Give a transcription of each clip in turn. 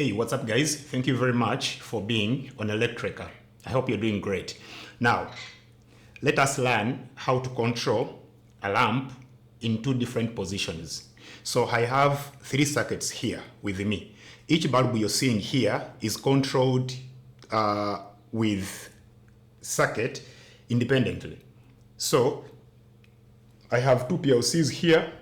Hey, what's up guys? Thank you very much for being on Electrica. I hope you're doing great. Now, let us learn how to control a lamp in two different positions. So I have three circuits here with me. Each bulb you're seeing here is controlled with circuit independently. So I have two PLCs here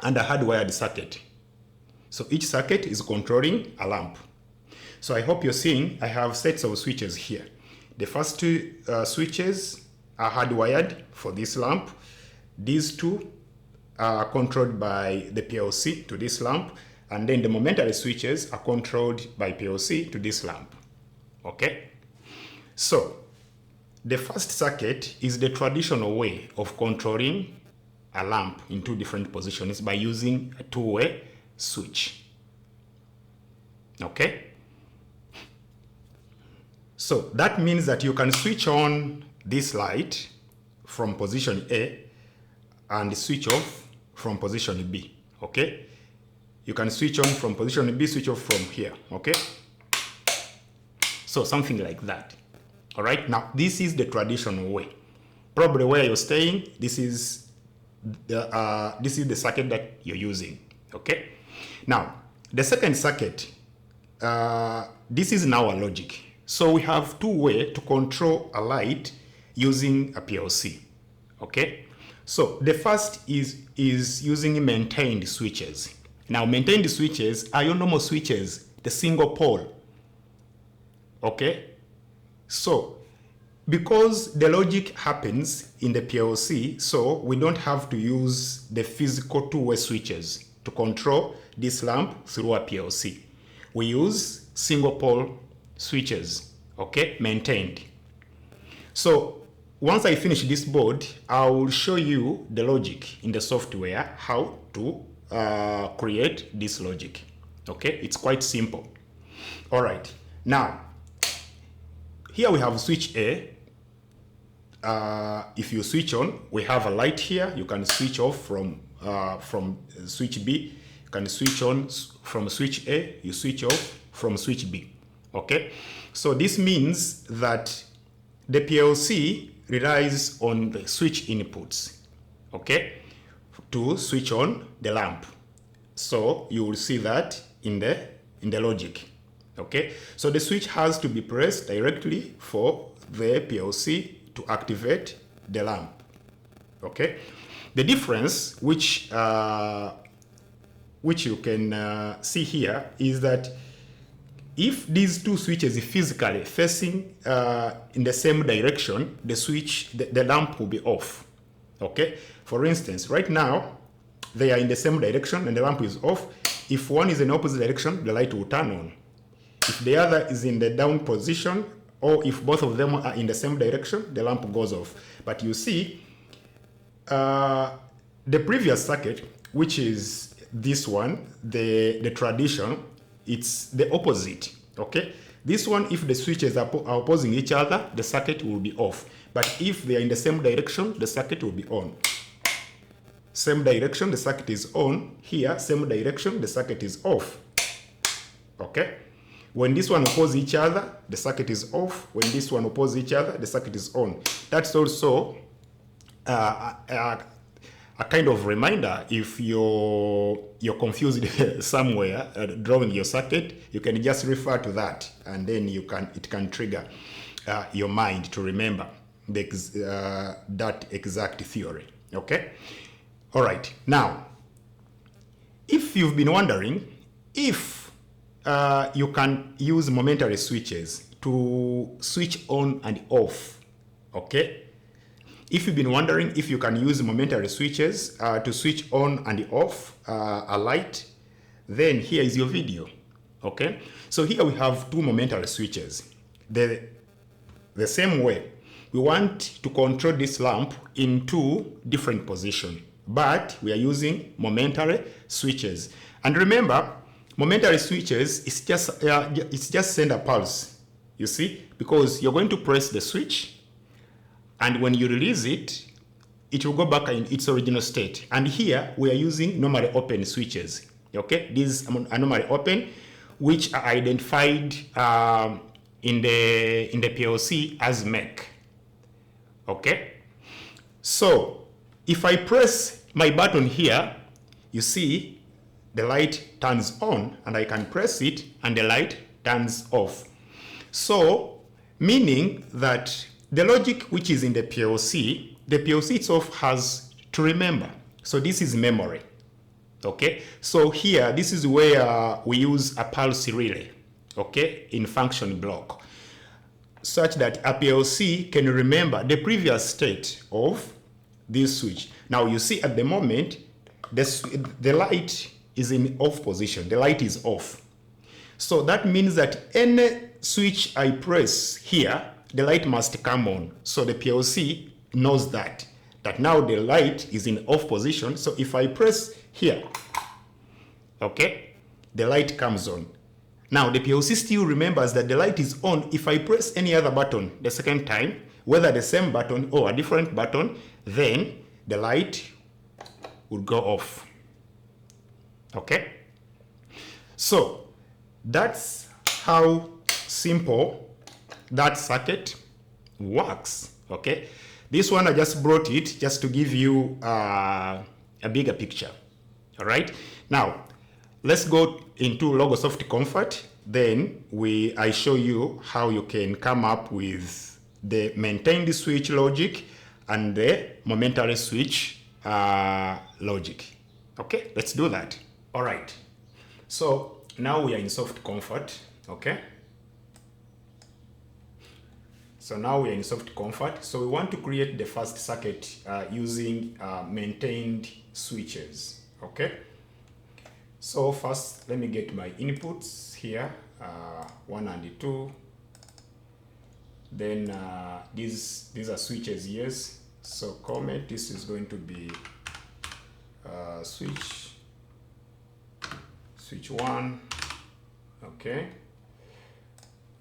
and a hardwired circuit. So each circuit is controlling a lamp. So I hope you're seeing I have sets of switches here. The first two switches are hardwired for this lamp. These two are controlled by the PLC to this lamp, and then the momentary switches are controlled by PLC to this lamp. Okay? So the first circuit is the traditional way of controlling a lamp in two different positions by using a two-way switch. Okay? So that means that you can switch on this light from position A and switch off from position B. Okay? You can switch on from position B, switch off from here. Okay? So something like that. All right? Now, this is the traditional way. Probably where you're staying, this is the circuit that you're using. Okay? Now, the second circuit, this is now a logic. So we have two ways to control a light using a PLC. Okay? So the first is using maintained switches. Now, maintained switches are your normal switches, the single pole. Okay? So, because the logic happens in the PLC, so we don't have to use the physical two-way switches to control this lamp through a PLC. We use single pole switches, okay, maintained. So once I finish this board, I will show you the logic in the software, how to create this logic. Okay, it's quite simple. All right, now here we have switch A. If you switch on, we have a light here. You can switch off from switch B. You can switch on from switch A. You switch off from switch B. Okay? So this means that the PLC relies on the switch inputs, okay, to switch on the lamp. So you will see that in the logic. Okay? So the switch has to be pressed directly for the PLC to activate the lamp. Okay? The difference which you can see here is that if these two switches are physically facing in the same direction, the lamp will be off. Okay? For instance, right now they are in the same direction and the lamp is off. If one is in the opposite direction, the light will turn on. If the other is in the down position, or if both of them are in the same direction, the lamp goes off. But you see, the previous circuit, which is this one, the tradition, it's the opposite. Okay? This one, if the switches are opposing each other, the circuit will be off. But if they are in the same direction, the circuit will be on. Same direction, the circuit is on. Here, same direction, the circuit is off. Okay? When this one opposes each other, the circuit is off. When this one opposes each other, the circuit is on. That's also a kind of reminder. If you're confused somewhere drawing your circuit, you can just refer to that, and then it can trigger your mind to remember that exact theory. Okay? All right. Now, if you've been wondering if you can use momentary switches to switch on and off. Okay? If you've been wondering if you can use momentary switches to switch on and off a light, then here is your video. Okay? So here we have two momentary switches. The same way, we want to control this lamp in two different positions, but we are using momentary switches. And remember, momentary switches, it's just send a pulse, you see, because you're going to press the switch, and when you release it, it will go back in its original state. And here we are using normally open switches. Okay, these are normally open. which are identified in the PLC as make. Okay, so if I press my button here, you see the light turns on, and I can press it and the light turns off. So meaning that the logic which is in the PLC itself has to remember. So this is memory. Okay, so here this is where we use a pulse relay, okay, in function block, such that a PLC can remember the previous state of this switch. Now you see at the moment the light is in off position, the light is off. So that means that any switch I press here, the light must come on. So the PLC knows that now the light is in off position. So if I press here, okay, the light comes on. Now the PLC still remembers that the light is on. If I press any other button the second time, whether the same button or a different button, then the light would go off. Okay, so that's how simple that circuit works. Okay, this one I just brought it just to give you a bigger picture. All right, now let's go into Logo Soft Comfort. Then I show you how you can come up with the maintain the switch logic and the momentary switch logic. Okay, let's do that. All right, so now we are in Soft Comfort. Okay, so now we are in Soft Comfort. So we want to create the first circuit using maintained switches. Okay, so first let me get my inputs here, 1 and 2. Then these are switches, yes. So comment, this is going to be switch 1. Okay,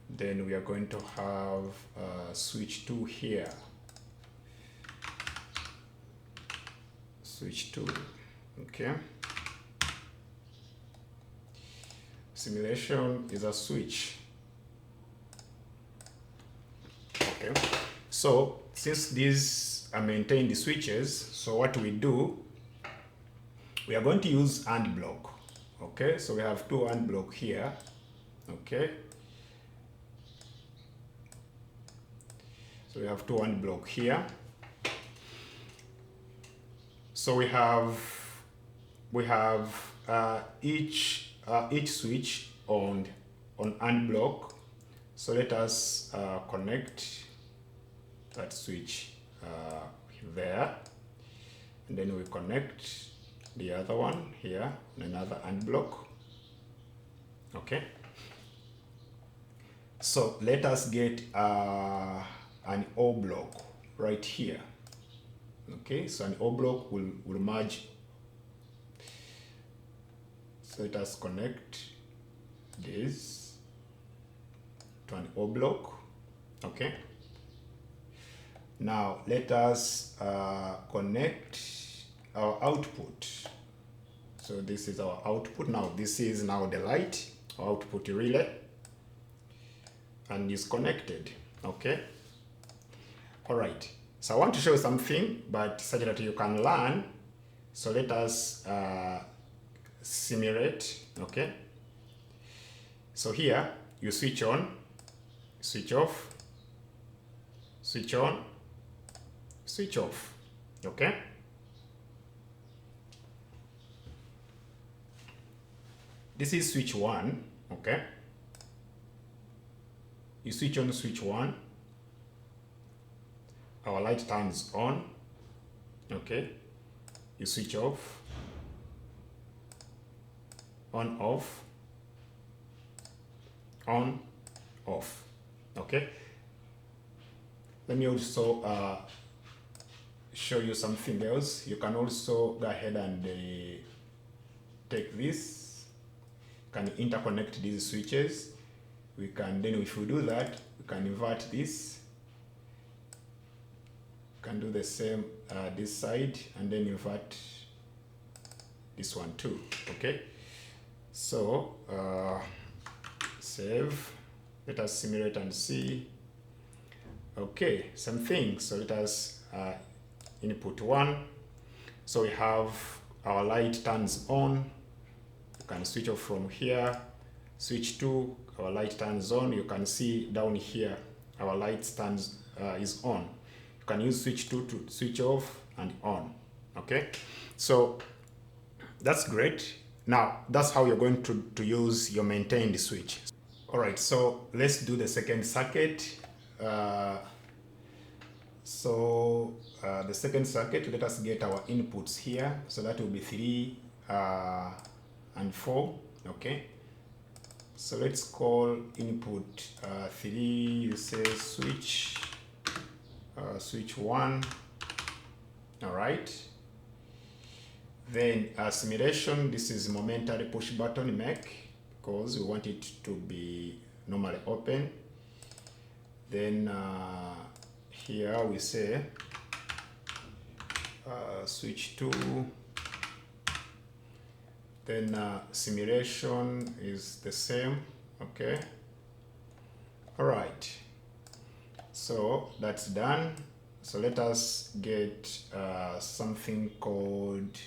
then we are going to have switch 2 here, switch 2. Okay, simulation is a switch. Okay, so since these are maintained switches, so what we do, we are going to use AND block. Okay, so we have 2 AND block here. Okay, so we have 2 AND block here. So we have each switch on AND block. So let us connect that switch there, and then we connect the other one here on another AND block. Okay, so let us get an O block right here. Okay, so an O block will merge. So let us connect this to an O block. Okay, now let us connect our output. So this is our output. Now this is now the light, our output relay, and is connected. Okay, all right, so I want to show you something, but such that you can learn. So let us simulate. Okay, so here you switch on, switch off, switch on, switch off. Okay, this is switch 1. Okay, you switch on switch 1, our light turns on. Okay, you switch off, on, off, on, off. Okay, let me also show you something else. You can also go ahead and take this, can interconnect these switches. We can then, if we do that, we can invert this, can do the same this side, and then invert this one too. Okay, so save. Let us simulate and see. Okay, same thing. So let us input 1. So we have our light turns on. You can switch off from here. Switch 2, our light turns on. You can see down here our light turns is on. You can use switch 2 to switch off and on. Okay, so that's great. Now that's how you're going to use your maintained switch. All right, so let's do the second circuit. The second circuit, let us get our inputs here. So that will be 3 and 4. Okay, so let's call input 3, you say switch 1. All right, then simulation, this is momentary push button make, because we want it to be normally open. Then here we say switch 2. Then simulation is the same. Okay, all right, so that's done. So let us get something called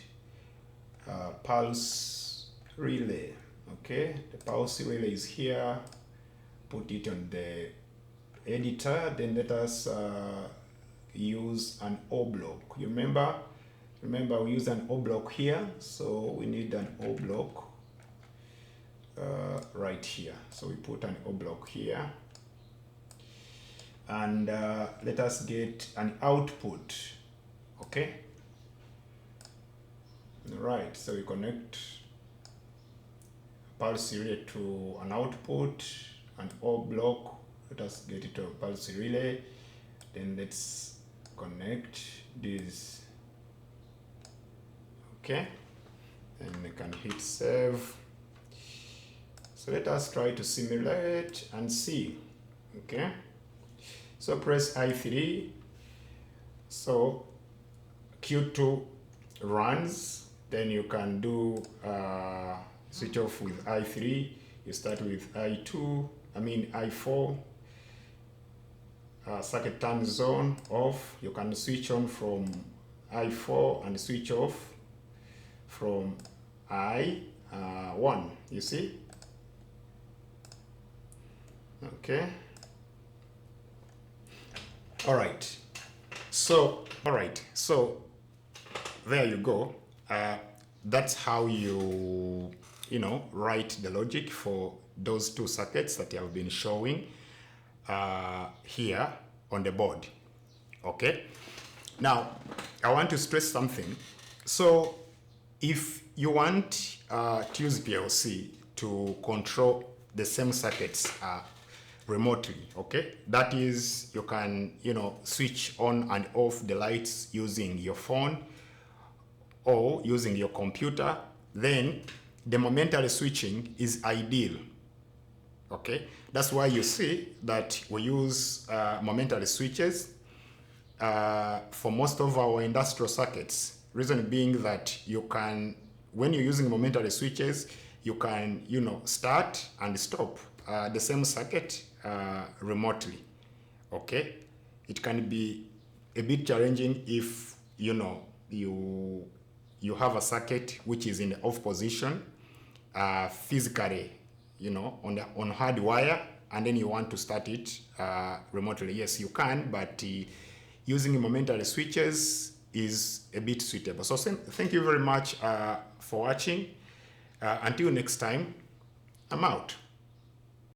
pulse relay. Okay, the pulse relay is here. Put it on the editor. Then let us use an O block. You remember we use an O block here, so we need an O block right here. So we put an O block here, and let us get an output. Okay, all right, so we connect pulse relay to an output, an O block. Let us get it to a pulse relay. Then let's connect this. Okay, and we can hit save. So let us try to simulate and see. Okay, so press I3. So Q2 runs. Then you can do switch off with I3. You start with I4. Circuit turns on, off. You can switch on from I4 and switch off from I1. You see? Okay. All right. So there you go. That's how you write the logic for those two circuits that I have been showing here on the board. Okay, now I want to stress something. So if you want Fuse PLC to control the same circuits remotely, okay, that is, you can switch on and off the lights using your phone or using your computer, then the momentary switching is ideal. Okay, that's why you see that we use momentary switches for most of our industrial circuits. Reason being that you can, when you're using momentary switches, you can start and stop the same circuit remotely. Okay, it can be a bit challenging if you have a circuit which is in the off position physically, on hard wire, and then you want to start it remotely. Yes, you can, but using momentary switches is a bit suitable. So thank you very much for watching. Until next time, I'm out.